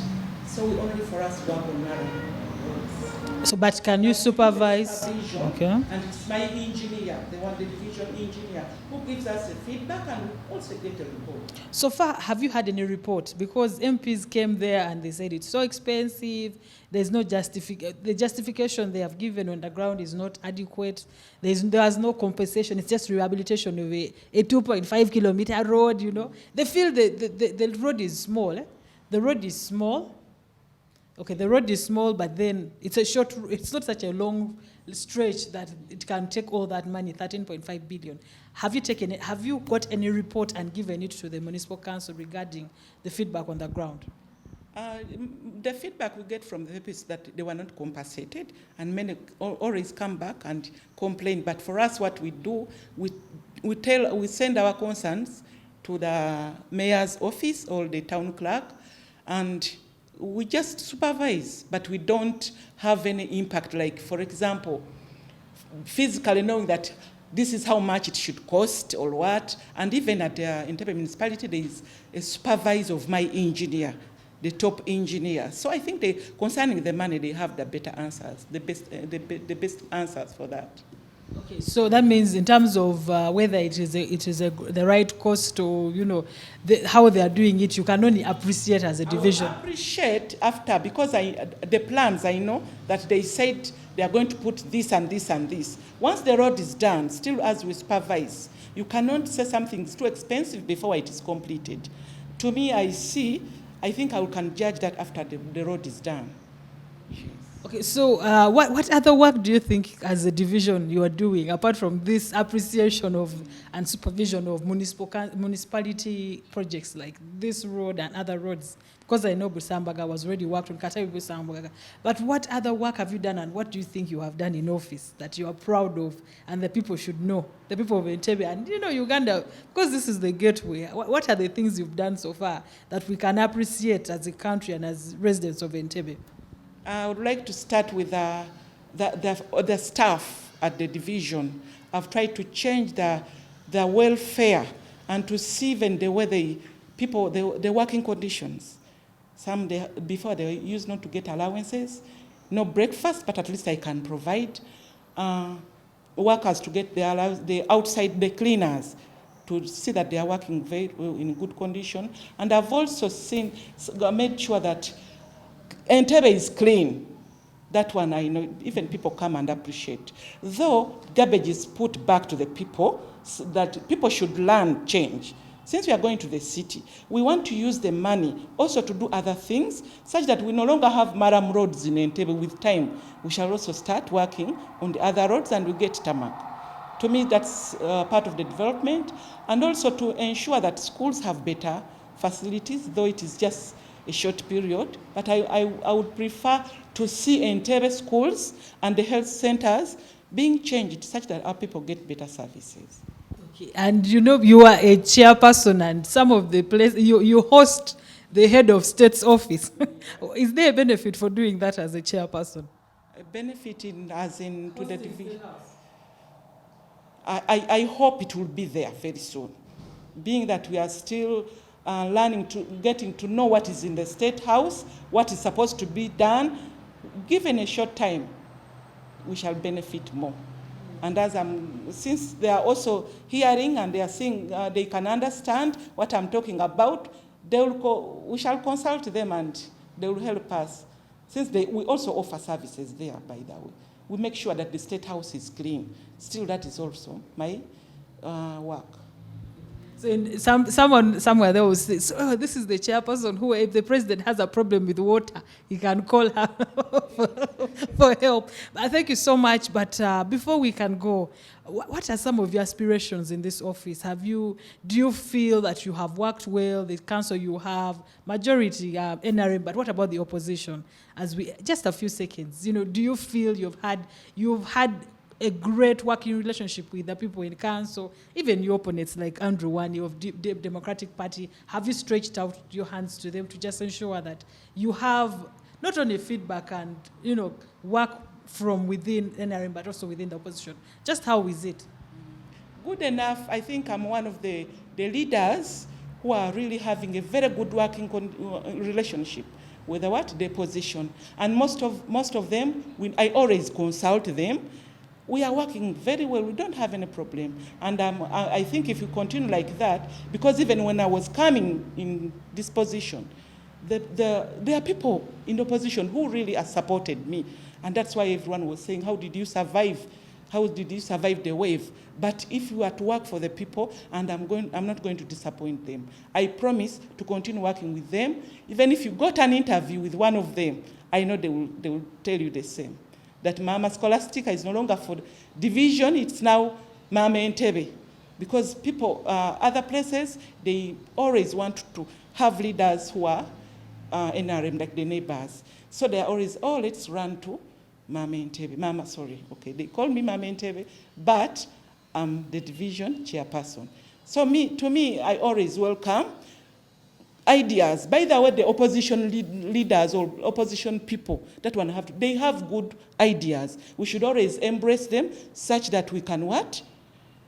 So only for us to work on narrow roads. So, but can you supervise? Okay. And it's my engineer, the division engineer, who gives us a feedback and also get a report. So far, have you had any report? Because MPs came there and they said it's so expensive, there's no the justification they have given on the ground is not adequate, there's no compensation, it's just rehabilitation of a 2.5 kilometer road, you know. They feel the road is small. The road is small. Okay, the road is small, but then it's not such a long stretch that it can take all that money, 13.5 billion. Have you got any report and given it to the municipal council regarding the feedback on the ground? The feedback we get from the people is that they were not compensated, and many always come back and complain. But for us, what we do, we send our concerns to the mayor's office or the town clerk, and we just supervise, but we don't have any impact. Like, for example, physically knowing that this is how much it should cost or what. And even at the Entebbe municipality, there is a supervisor of my engineer, the top engineer. So I think concerning the money, they have the better answers, the best answers for that. Okay, so that means in terms of whether it is the right cost or how they are doing it, you can only appreciate as a division. I appreciate after, because the plans, I know that they said they are going to put this and this and this. Once the road is done, still as we supervise, you cannot say something is too expensive before it is completed. To me, I think I can judge that after the road is done. Okay, so what other work do you think as a division you are doing, apart from this appreciation of and supervision of municipality projects like this road and other roads? Because I know Busambaga was already worked on, Katabi Busambaga. But what other work have you done, and what do you think you have done in office that you are proud of and the people should know, the people of Entebbe and Uganda, because this is the gateway? What are the things you've done so far that we can appreciate as a country and as residents of Entebbe? I would like to start with the staff at the division. I've tried to change the welfare and to see even the way the working conditions. Before they used not to get allowances, no breakfast, but at least I can provide workers to get the cleaners, to see that they are working very well in good condition. And I've also made sure that Entebbe is clean. That one I know, even people come and appreciate. Though garbage is put back to the people, so that people should learn change. Since we are going to the city, we want to use the money also to do other things, such that we no longer have Maram roads in Entebbe. With time, we shall also start working on the other roads and we get tarmac. To me, that's part of the development, and also to ensure that schools have better facilities, though it is just a short period, but I would prefer to see Entebbe schools and the health centers being changed such that our people get better services. Okay. And you are a chairperson, and some of the places you host the head of state's office. Is there a benefit for doing that as a chairperson? A benefit as in to the division? I hope it will be there very soon, being that we are still getting to know what is in the State House, what is supposed to be done. Given a short time, we shall benefit more. And since they are also hearing and they are seeing, they can understand what I'm talking about, we shall consult them and they will help us. Since we also offer services there, by the way. We make sure that the State House is clean. Still, that is also my work. So someone somewhere there will say, this is the chairperson who, if the president has a problem with water, he can call her for help. Thank you so much. But before we can go, what are some of your aspirations in this office? Do you feel that you have worked well? The council you have, majority NRM, but what about the opposition? Just a few seconds. Do you feel you've had a great working relationship with the people in council, even your opponents like Andrew Wani of the Democratic Party? Have you stretched out your hands to them to just ensure that you have not only feedback and work from within NRM but also within the opposition? Just how is it? Good enough. I think I'm one of the leaders who are really having a very good working relationship with the opposition, and most of them, I always consult them. We are working very well. We don't have any problem. And I think if you continue like that, because even when I was coming in this position, there are people in the opposition who really have supported me. And that's why everyone was saying, how did you survive? How did you survive the wave? But if you are to work for the people, and I'm not going to disappoint them. I promise to continue working with them. Even if you got an interview with one of them, I know they will tell you the same. That Mama Scholastica is no longer for division, it's now Mama Entebbe. Because people, other places, they always want to have leaders who are NRM, like the neighbors. So they are always, oh, let's run to Mama Entebbe. Okay, they call me Mama Entebbe, but I'm the division chairperson. So to me, I always welcome ideas. By the way, the opposition leaders or opposition people that one have, they have good ideas. We should always embrace them such that we can what?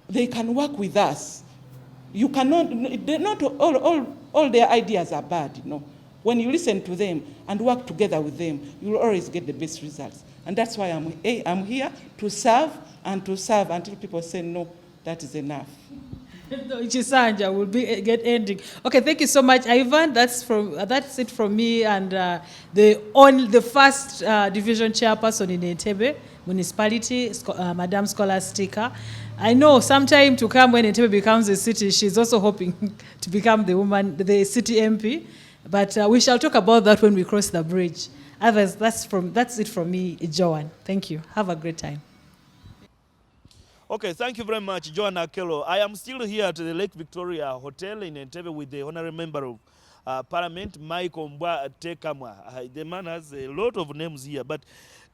They can work with us. You cannot, not all their ideas are bad, you know. When you listen to them and work together with them, you will always get the best results. And that's why I'm here to serve until people say, no, that is enough. No, Chisanja will get ending. Okay, thank you so much, Ivan. That's it from me and the first division chairperson in Entebbe municipality, Madame Scholastica. I know sometime to come when Entebbe becomes a city, she's also hoping to become the city MP. But we shall talk about that when we cross the bridge. Others, that's it from me, Joan. Thank you. Have a great time. Okay, thank you very much, Joan Akello. I am still here at the Lake Victoria Hotel in Entebbe with the Honorable Member of Parliament, Michael Mbwa Tekamwa. The man has a lot of names here. But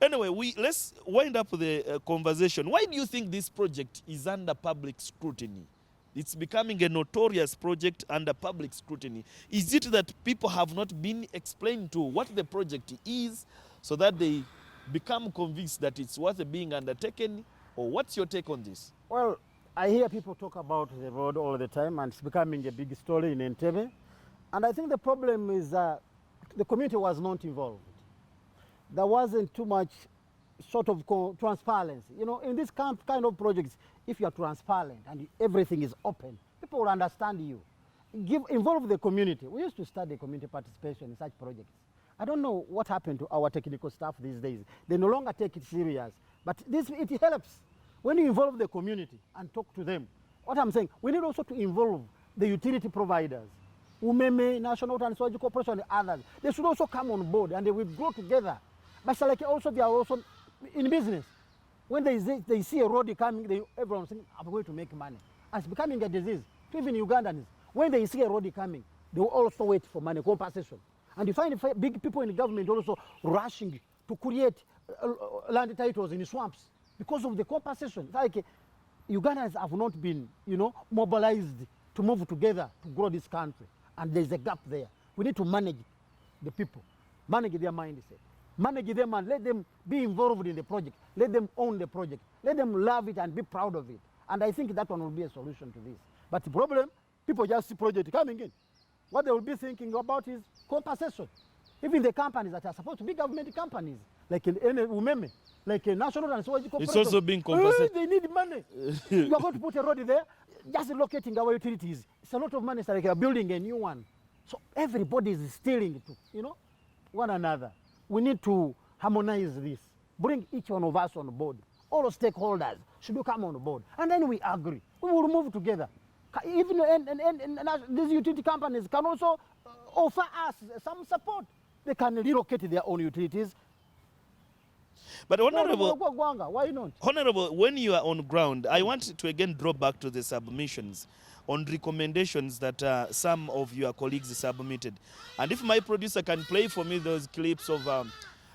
anyway, let's wind up the conversation. Why do you think this project is under public scrutiny? It's becoming a notorious project under public scrutiny. Is it that people have not been explained to what the project is so that they become convinced that it's worth being undertaken? Or what's your take on this? Well, I hear people talk about the road all the time, and it's becoming a big story in Entebbe. And I think the problem is the community was not involved. There wasn't too much sort of transparency. You know, in this kind of projects, if you are transparent and everything is open, people will understand you. Involve the community. We used to study community participation in such projects. I don't know what happened to our technical staff these days. They no longer take it serious. But it helps when you involve the community and talk to them. What I'm saying, we need also to involve the utility providers, Umeme, National Water and Sewage Corporation, and others. They should also come on board and they will grow together. But like also they are also in business. When they see a road coming, everyone's saying, I'm going to make money. And it's becoming a disease. Even Ugandans, when they see a road coming, they will also wait for money, compensation. And you find big people in the government also rushing to create land titles in the swamps because of the compensation. Like Ugandans have not been, mobilized to move together to grow this country. And there's a gap there. We need to manage the people, manage their mindset, manage them and let them be involved in the project. Let them own the project. Let them love it and be proud of it. And I think that one will be a solution to this. But the problem, people just see project coming in. What they will be thinking about is compensation. Even the companies that are supposed to be government companies, like Umeme, like a National and Sewage Corporation. It's also being compensated. They need money. You are going to put a road there, just locating our utilities. It's a lot of money. It's like you're building a new one. So everybody is stealing to, one another. We need to harmonize this. Bring each one of us on board. All stakeholders should come on board. And then we agree. We will move together. Even these utility companies can also offer us some support. They can relocate their own utilities. But Honorable, why not? Honorable, when you are on ground, I want to again draw back to the submissions on recommendations that some of your colleagues submitted. And if my producer can play for me those clips of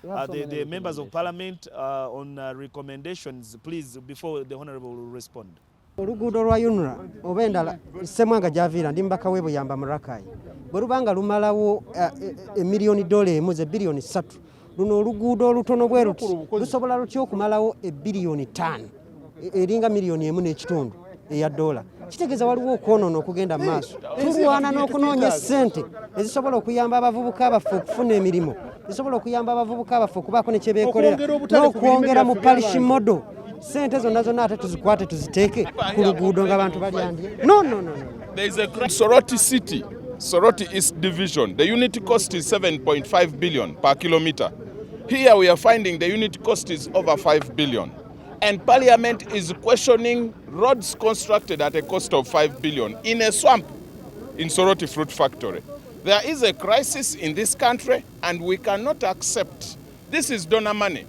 the members of parliament on recommendations, please, before the Honorable will respond. Oluguudo lwa Yunura oba endala Ssemwanga gy'aviira ndi mbaka we Buyamba mu Rakai bwe lubanga lumalawo $1 million ze billion 3 luno oluguudo olutono bwe luti lusobola lutya okumalawo $5 billion eringa $1.5 eya dola kitegeeza waliwo okwonoona okugenda mu maaso tulwana n'okunoonya ssente ezisobola okuyamba abavubuka baffe okufuna emirimu zisobola okuyamba abavubuka baffe okubaako ne kye beekolera n'okwongera mu parish model sente zonna ate tuzikwate tuziteeke ku luguudo ng'abantu balyandye. No. There is a Soroti City, Soroti East Division. The unit cost is 7.5 billion per kilometer. Here we are finding the unit cost is over 5 billion. And Parliament is questioning roads constructed at a cost of 5 billion in a swamp in Soroti Fruit Factory. There is a crisis in this country and we cannot accept This is donor money.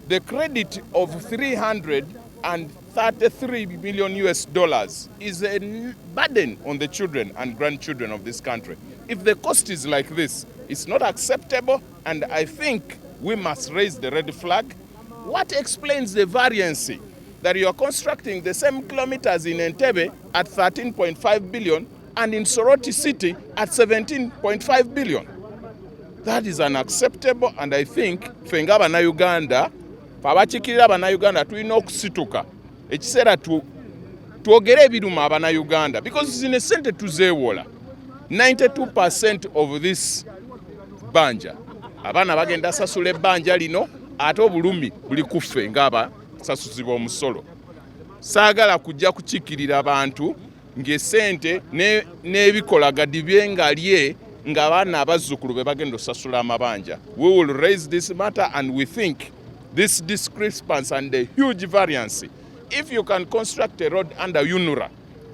The credit of 333 million US dollars is a burden on the children and grandchildren of this country. If the cost is like this, it's not acceptable, and I think we must raise the red flag. What explains the variance that you are constructing the same kilometers in Entebbe at 13.5 billion and in Soroti City at 17.5 billion? That is unacceptable, and I think fenga Abannayuganda, abakikirira Abannayuganda tulina okusituka ekiseera twogere ebiruma Abannayuganda, because zino sente tuzeewola. 92% of this banja abaana bagenda sasula ebbanja lino, ate obulumi buli kuffe ng'abasasuzi b'omusolo. Saagala kujja kukiikirira abantu ng'essente n'ebikolagadi byengalye ng'abaana abazzukulu be bagenda osasula amabanja. We will raise this matter, and we think this discrepancy and the huge variance, if you can construct a road under UNURA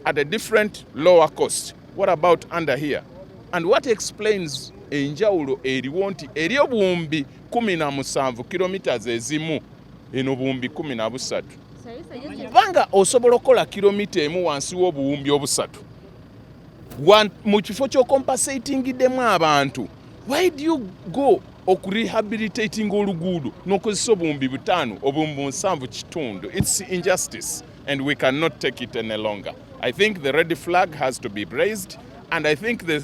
at a different lower cost, what about under here? And what explains enjawulo eriwo nti eri obuwumbi 17 kilometers ezimu eno buwumbi 13? Kubanga osobola okukola kilomita emu wansi w'obuwumbi obusatu mu kifo ky'okompensatingiddemu abantu, why do you go okurehabilitating oluguudo n'okozesa obuwumbi 5 obuwumbi 7 kitundu? It's injustice, and we cannot take it any longer. I think the red flag has to be raised, and I think the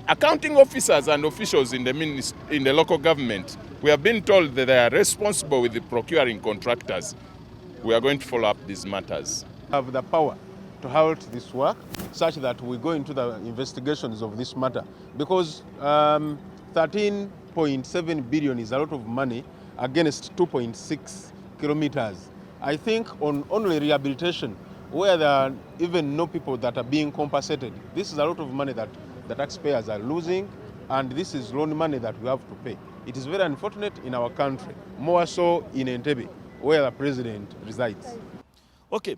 accounting officers and officials in the local government, we have been told that they are responsible with the procuring contractors. We are going to follow up these matters. Have the power to halt this work such that we go into the investigations of this matter, because 13.7 billion is a lot of money against 2.6 kilometers. I think on only rehabilitation, where there are even no people that are being compensated, this is a lot of money that the taxpayers are losing, and this is loan money that we have to pay. It is very unfortunate in our country, more so in Entebbe, where the president resides. Okay.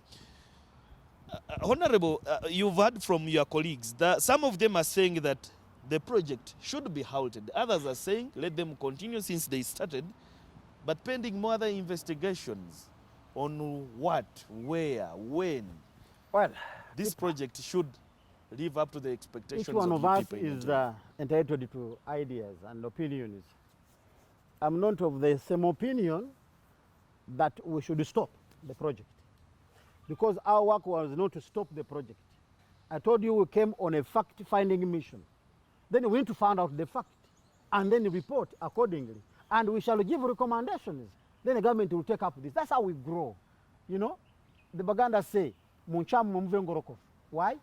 Honorable, you've heard from your colleagues that some of them are saying that the project should be halted. Others are saying let them continue since they started, but pending more other investigations on what, where, when. Well, this project should live up to the expectations each one of of us the people. is entitled to ideas and opinions. I'm not of the same opinion that we should stop the project, because our work was not to stop the project. I told you we came on a fact-finding mission. Then we need to find out the fact and then report accordingly. And we shall give recommendations. Then the government will take up this. That's how we grow. You know, the Baganda say, why?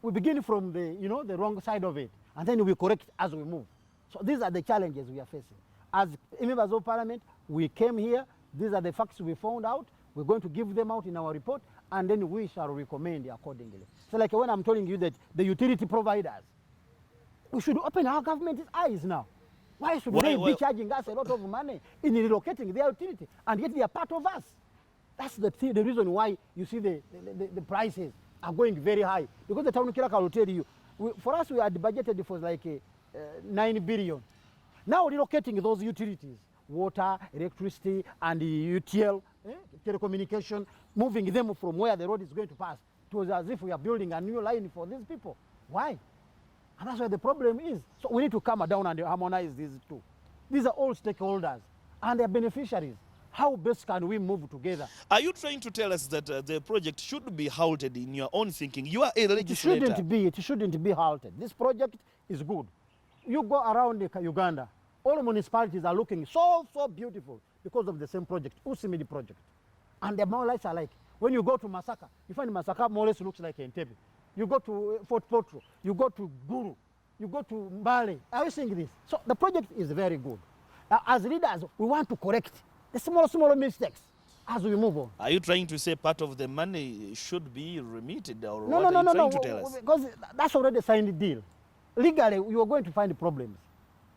We begin from the, the wrong side of it, and then we correct as we move. So these are the challenges we are facing. As members of parliament, we came here. These are the facts we found out. We're going to give them out in our report, and then we shall recommend accordingly. So like when I'm telling you that the utility providers, we should open our government's eyes now. Why should they be charging us a lot of money in relocating their utility, and yet they are part of us? That's the reason why you see the prices are going very high. Because the town clerk will tell you, for us we had budgeted for like 9 billion. Now relocating those utilities, water, electricity, and the UTL, telecommunication, moving them from where the road is going to pass, it was as if we are building a new line for these people. Why? And that's where the problem is. So we need to come down and harmonize these two. These are all stakeholders and they're beneficiaries. How best can we move together? Are you trying to tell us that the project should be halted in your own thinking? You are a legislator. It shouldn't be halted. This project is good. You go around Uganda, all municipalities are looking so beautiful because of the same project, Usimidi project. And the more or less are like, when you go to Masaka, you find Masaka more or less looks like Entebbe. You go to Fort Potro, you go to Guru, you go to Mbale. Are you seeing this? So the project is very good. As leaders, we want to correct the small mistakes as we move on. Are you trying to say part of the money should be remitted, or no, what are you trying to tell us? Because that's already a signed deal. Legally, you are going to find problems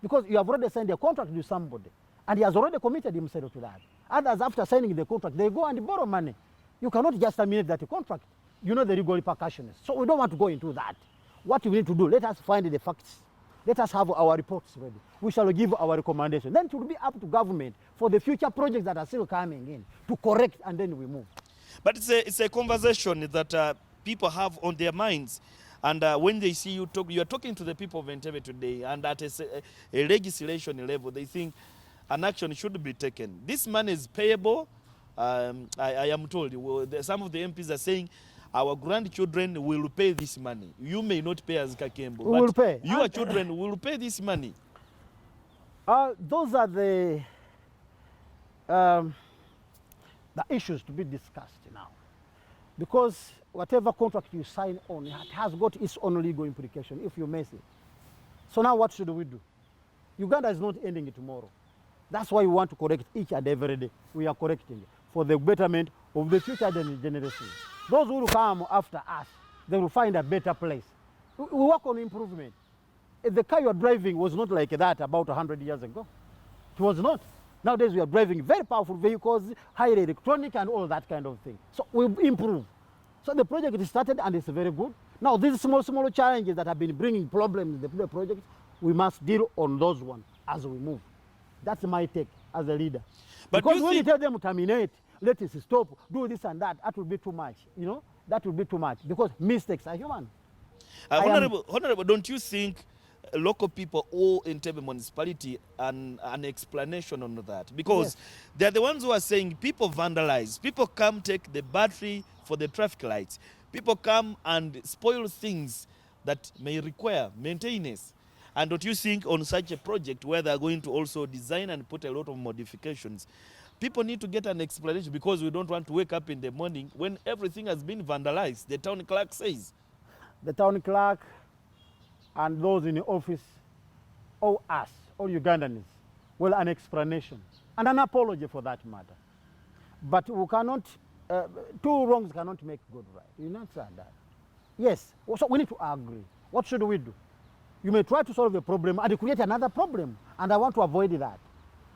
because you have already signed a contract with somebody and he has already committed himself to that. Others, after signing the contract, they go and borrow money. You cannot just terminate that contract. You know the legal repercussions. So we don't want to go into that. What we need to do, let us find the facts Let us have our reports ready. We shall give our recommendation. Then it will be up to government for the future projects that are still coming in to correct, and then we move. But it's a conversation that people have on their minds. And when they see you talk, you are talking to the people of Entebbe today, and at a legislation level, they think an action should be taken. This money is payable. I am told, some of the MPs are saying our grandchildren will pay this money. You may not pay as Kakembo, we will pay. Your children will pay this money. Those are the issues to be discussed now. Because whatever contract you sign on, it has got its own legal implication if you miss it. So now what should we do? Uganda is not ending it tomorrow. That's why we want to correct each and every day. We are correcting for the betterment of the future generations. Those who will come after us, they will find a better place. We work on improvement. The car you are driving was not like that about 100 years ago. It was not. Nowadays we are driving very powerful vehicles, highly electronic and all that kind of thing. So we improve. So the project is started and it's very good. Now these small challenges that have been bringing problems in the project, we must deal on those ones as we move. That's my take as a leader. But because when you tell them to terminate, let us stop, do this and that, that will be too much. You know, that will be too much because mistakes are human. Honorable, don't you think local people owe Entebbe municipality an explanation on that? Because they're the ones who are saying people vandalize, people come take the battery for the traffic lights, people come and spoil things that may require maintenance. And don't you think on such a project where they're going to also design and put a lot of modifications, people need to get an explanation, because we don't want to wake up in the morning when everything has been vandalized, the town clerk says. The town clerk and those in the office owe us, all Ugandans, well, an explanation and an apology for that matter. But we cannot, two wrongs cannot make good right. You understand that? Yes, so we need to agree. What should we do? You may try to solve the problem and create another problem, and I want to avoid that.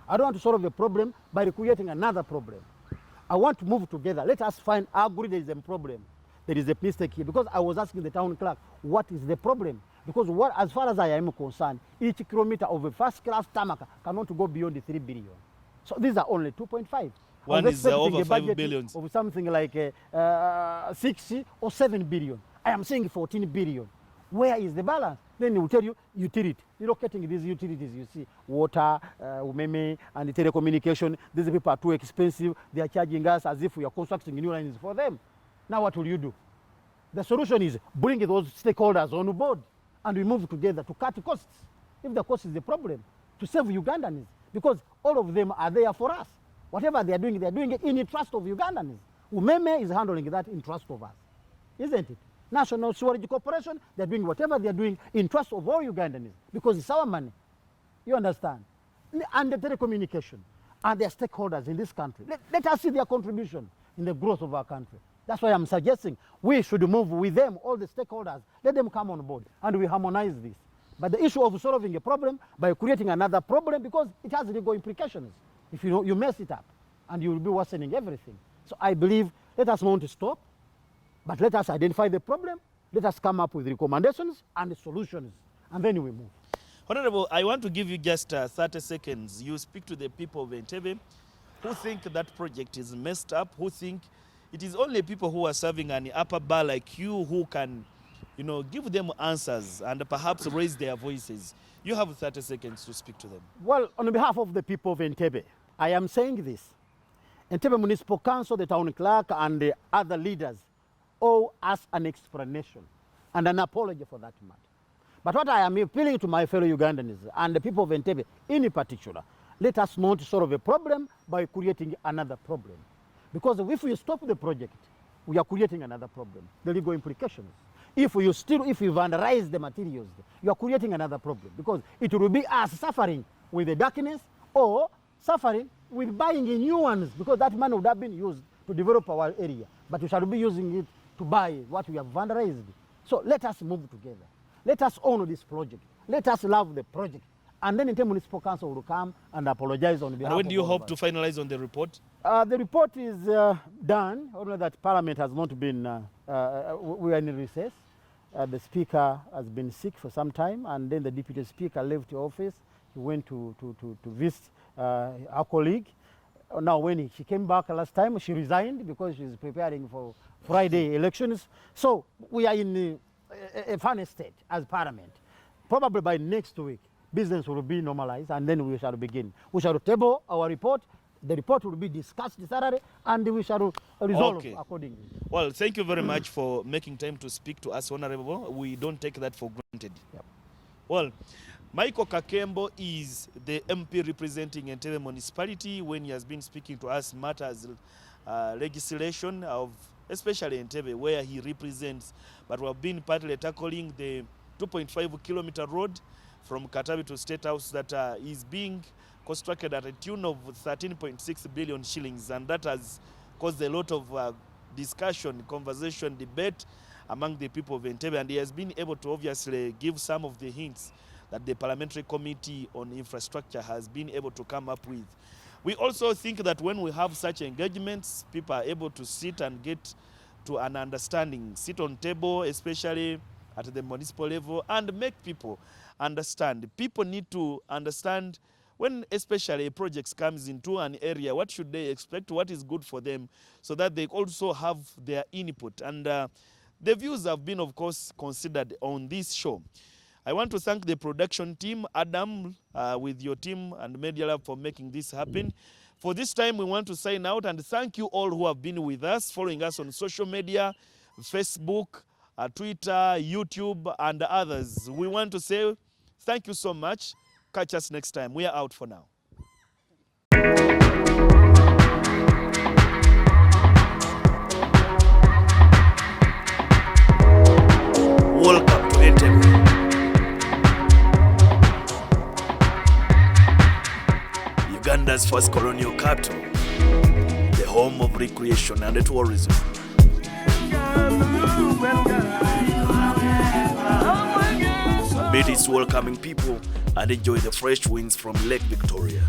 I don't want to solve the problem by creating another problem. I want to move together. Let us agree there is a problem. There is a mistake here. Because I was asking the town clerk, what is the problem? Because as far as I am concerned, each kilometer of a first-class tarmac cannot go beyond the 3 billion. So these are only 2.5. One is over 5 billion. Of something like 60 or 7 billion. I am saying 14 billion. Where is the balance? Then he will tell you utility. Relocating these utilities, you see, water, umeme, and the telecommunication. These people are too expensive. They are charging us as if we are constructing new lines for them. Now what will you do? The solution is bring those stakeholders on board and we move together to cut costs. If the cost is the problem, to save Ugandans, because all of them are there for us. Whatever they are doing it in the trust of Ugandans. Umeme is handling that in trust of us, isn't it? National Sewerage Corporation, they're doing whatever they're doing in trust of all Ugandans, because it's our money. You understand? And the telecommunication and their stakeholders in this country. Let us see their contribution in the growth of our country. That's why I'm suggesting we should move with them, all the stakeholders. Let them come on board and we harmonize this. But the issue of solving a problem by creating another problem, because it has legal implications. If you mess it up and you will be worsening everything. So I believe let us not stop, but let us identify the problem, let us come up with recommendations and solutions, and then we move. Honorable, I want to give you just 30 seconds. You speak to the people of Entebbe who think that project is messed up, who think it is only people who are serving an upper bar like you who can, give them answers and perhaps raise their voices. You have 30 seconds to speak to them. Well, on behalf of the people of Entebbe, I am saying this. Entebbe Municipal Council, the town clerk, and the other leaders owe us an explanation and an apology for that matter. But what I am appealing to my fellow Ugandans and the people of Entebbe in particular, let us not solve a problem by creating another problem. Because if we stop the project, we are creating another problem, the legal implications. If you vandalize the materials, you are creating another problem, because it will be us suffering with the darkness or suffering with buying new ones, because that money would have been used to develop our area, but we shall be using it to buy what we have vandalized. So let us move together. Let us honor this project. Let us love the project. And then Entebbe Municipal Council will come and apologize on behalf of all of us. And when do you hope to finalize on the report? The report is done, only that Parliament has not been, we are in recess. The speaker has been sick for some time, and then the deputy speaker left the office. He went to visit our colleague. Now, when she came back last time, she resigned because she's preparing for Friday elections. So we are in a funny state as Parliament. Probably by next week, business will be normalized, and then we shall begin. We shall table our report. The report will be discussed Saturday, and we shall resolve accordingly. Well, thank you very much for making time to speak to us, Honorable. We don't take that for granted. Yep. Well, Michael Kakembo is the MP representing Entebbe municipality when he has been speaking to us matters legislation of especially Entebbe, where he represents, but we have been partly tackling the 2.5-kilometer road from Katabi to State House that is being constructed at a tune of 13.6 billion shillings, and that has caused a lot of discussion, conversation, debate among the people of Entebbe, and he has been able to obviously give some of the hints that the Parliamentary Committee on Infrastructure has been able to come up with. We also think that when we have such engagements, people are able to sit and get to an understanding, sit on table, especially at the municipal level, and make people understand. People need to understand when especially a project comes into an area, what should they expect, what is good for them, so that they also have their input. And the views have been, of course, considered on this show. I want to thank the production team, Adam, with your team and Media Lab for making this happen. For this time, we want to sign out and thank you all who have been with us, following us on social media, Facebook, Twitter, YouTube, and others. We want to say thank you so much. Catch us next time. We are out for now. Welcome to Entebbe, Uganda's first colonial capital, the home of recreation and tourism. Meet its welcoming people and enjoy the fresh winds from Lake Victoria.